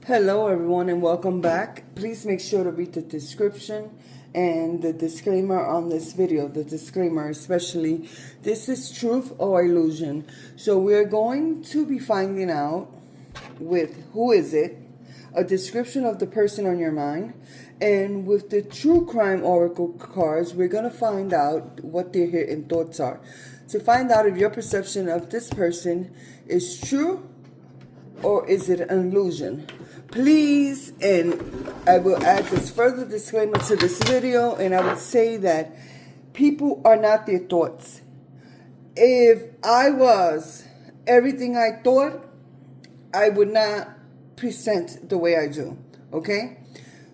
Hello everyone and welcome back. Please make sure to read the description and the disclaimer on this video. The disclaimer especially, this is truth or illusion. So we're going to be finding out with who is it, a description of the person on your mind, and with the true crime oracle cards, we're going to find out what their hidden thoughts are. To find out if your perception of this person is true or is it an illusion. Please, and I will add this further disclaimer to this video, and I would say that people are not their thoughts. If I was everything I thought, I would not present the way I do, okay?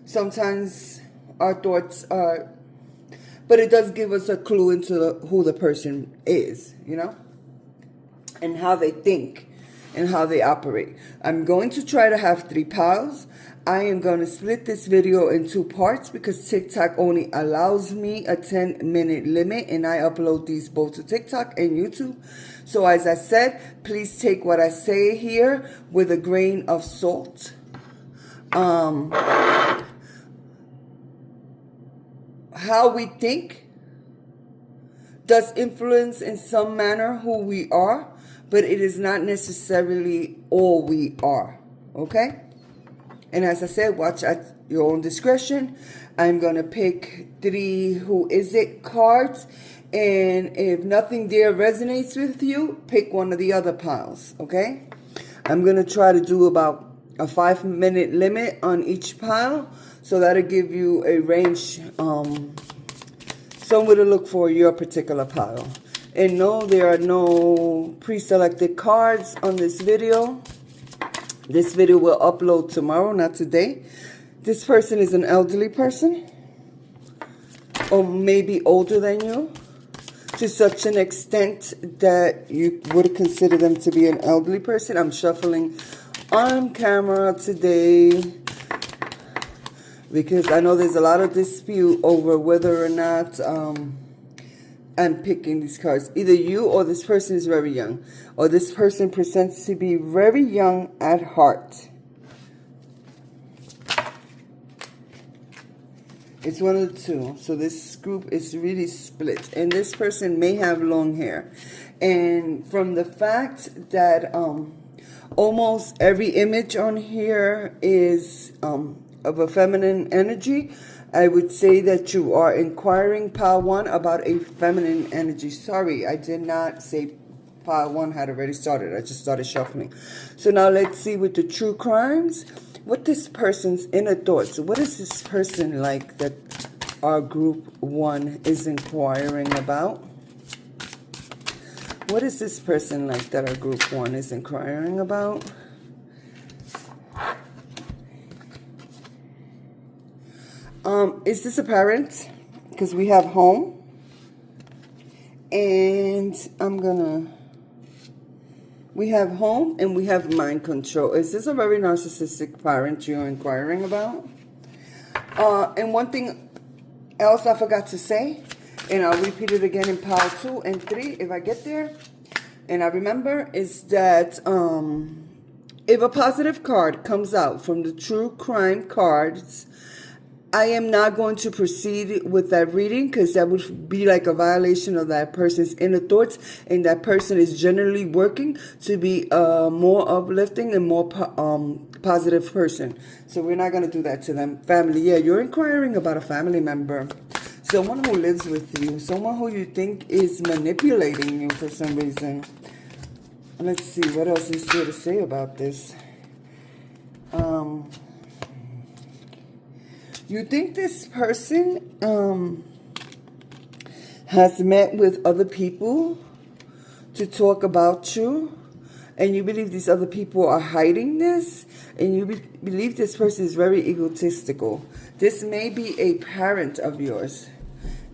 Sometimes our thoughts are, but it does give us a clue into who the person is, you know? And how they think and how they operate. I'm going to try to have 3 piles. I am going to split this video in 2 parts because TikTok only allows me a 10-minute limit, and I upload these both to TikTok and YouTube. So as I said, please take what I say here with a grain of salt. How we think does influence in some manner who we are, but it is not necessarily all we are, okay? And as I said, watch at your own discretion. I'm going to pick 3 who is it cards, and if nothing there resonates with you, pick one of the other piles, okay? I'm going to try to do about a 5-minute limit on each pile, so that'll give you a range, somewhere to look for your particular pile. And no, there are no pre-selected cards on this video. This video will upload tomorrow, not today. This person is an elderly person, or maybe older than you, to such an extent that you would consider them to be an elderly person. I'm shuffling on camera today because I know there's a lot of dispute over whether or not I'm picking these cards. Either you or this person is very young, or this person presents to be very young at heart. It's one of the two. So this group is really split, and this person may have long hair. And from the fact that almost every image on here is of a feminine energy, I would say that you are inquiring, pile 1, about a feminine energy. Sorry, I did not say pile 1 had already started. I just started shuffling. So now let's see with the true crimes, what this person's inner thoughts. What is this person like that our group 1 is inquiring about? What is this person like that our group 1 is inquiring about? Is this a parent? Because we have home. And we have home and we have mind control. Is this a very narcissistic parent you're inquiring about? And one thing else I forgot to say, and I'll repeat it again in pile 2 and 3 if I get there. And I remember is that if a positive card comes out from the true crime cards, I am not going to proceed with that reading because that would be like a violation of that person's inner thoughts, and that person is generally working to be a more uplifting and more positive person. So we're not going to do that to them. Family, yeah, you're inquiring about a family member, someone who lives with you, someone who you think is manipulating you for some reason. Let's see, what else is there to say about this? You think this person has met with other people to talk about you, and you believe these other people are hiding this, and you believe this person is very egotistical. This may be a parent of yours.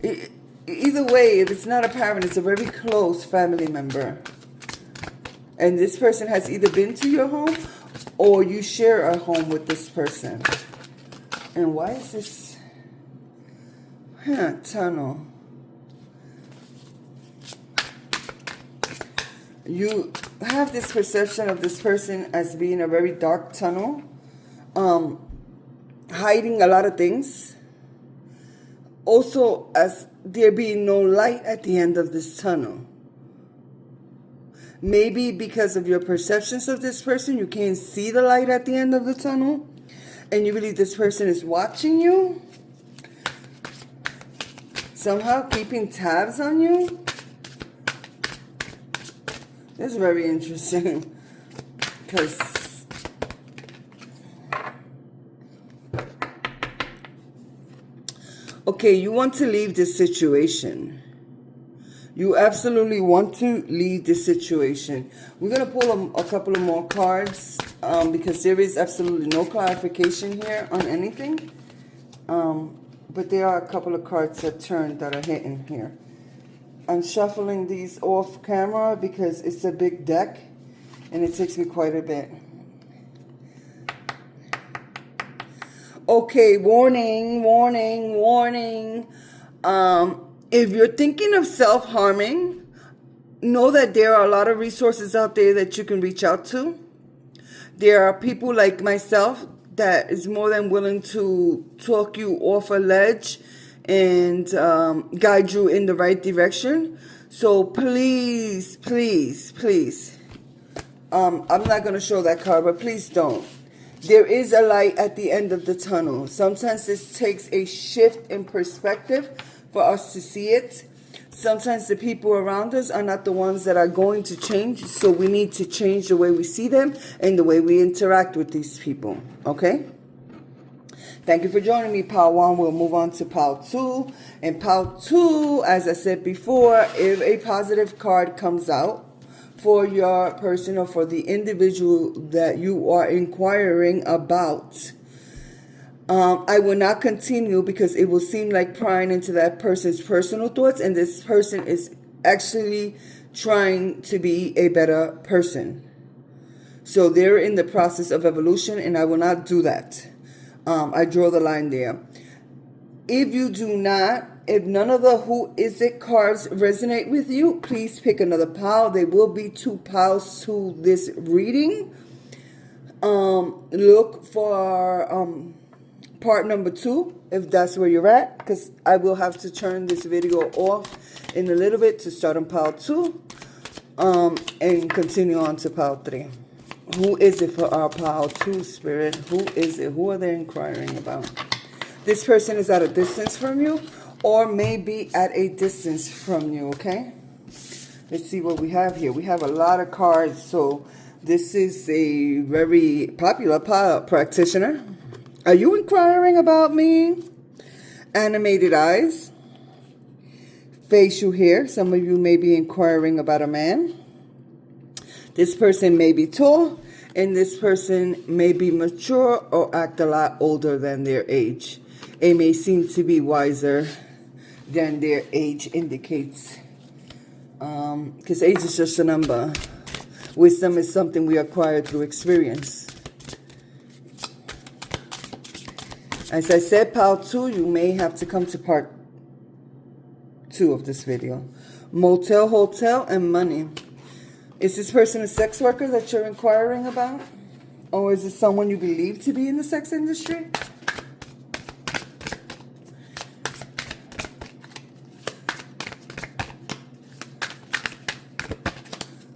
Either way, if it's not a parent, it's a very close family member. And this person has either been to your home or you share a home with this person. And why is this tunnel? You have this perception of this person as being a very dark tunnel. hiding a lot of things. Also, as there being no light at the end of this tunnel. Maybe because of your perceptions of this person, you can't see the light at the end of the tunnel. And you believe this person is watching you. Somehow keeping tabs on you. It's very interesting. Because okay, you want to leave this situation. You absolutely want to leave this situation. We're going to pull a couple of more cards because there is absolutely no clarification here on anything. But there are a couple of cards that turn that are hidden here. I'm shuffling these off camera because it's a big deck and it takes me quite a bit. Okay, warning, warning, warning. If you're thinking of self-harming, know that there are a lot of resources out there that you can reach out to. There are people like myself that is more than willing to talk you off a ledge and guide you in the right direction. So please, please, please. I'm not going to show that card, but please don't. There is a light at the end of the tunnel. Sometimes this takes a shift in perspective for us to see it. Sometimes the people around us are not the ones that are going to change, so we need to change the way we see them and the way we interact with these people, okay? Thank you for joining me, Pile 1. We'll move on to Pile 2. And Pile 2, as I said before, if a positive card comes out for your person or for the individual that you are inquiring about, I will not continue because it will seem like prying into that person's personal thoughts, and this person is actually trying to be a better person. So they're in the process of evolution, and I will not do that. I draw the line there. If you do not, if none of the Who Is It cards resonate with you, please pick another pile. There will be 2 piles to this reading. Look for part number 2, if that's where you're at, because I will have to turn this video off in a little bit to start on pile 2 and continue on to pile 3. Who is it for our pile 2, Spirit? Who is it? Who are they inquiring about? This person is at a distance from you or maybe at a distance from you, okay? Let's see what we have here. We have a lot of cards, so this is a very popular pile practitioner. Are you inquiring about me? Animated eyes. Facial hair. Some of you may be inquiring about a man. This person may be tall, and this person may be mature or act a lot older than their age. They may seem to be wiser than their age indicates. Because age is just a number. Wisdom is something we acquire through experience. As I said, pile 2, you may have to come to part 2 of this video. Motel, hotel, and money. Is this person a sex worker that you're inquiring about? Or is it someone you believe to be in the sex industry?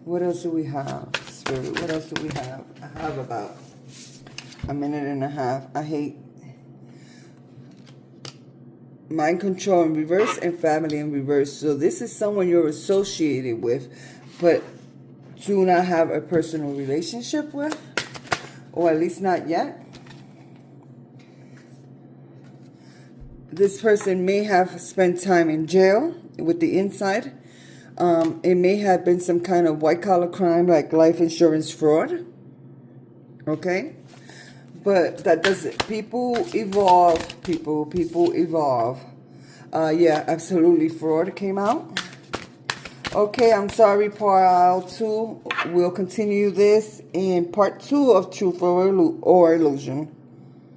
What else do we have, Spirit? What else do we have? I have about a minute and a half. I hate mind control in reverse and family in reverse. So this is someone you're associated with, but do not have a personal relationship with, or at least not yet. This person may have spent time in jail with the inside. It may have been some kind of white-collar crime like life insurance fraud. Okay? But that doesn't. People evolve. People evolve. Yeah, absolutely. Fraud came out. Okay, I'm sorry, part 2. We'll continue this in part 2 of Truth or Illusion.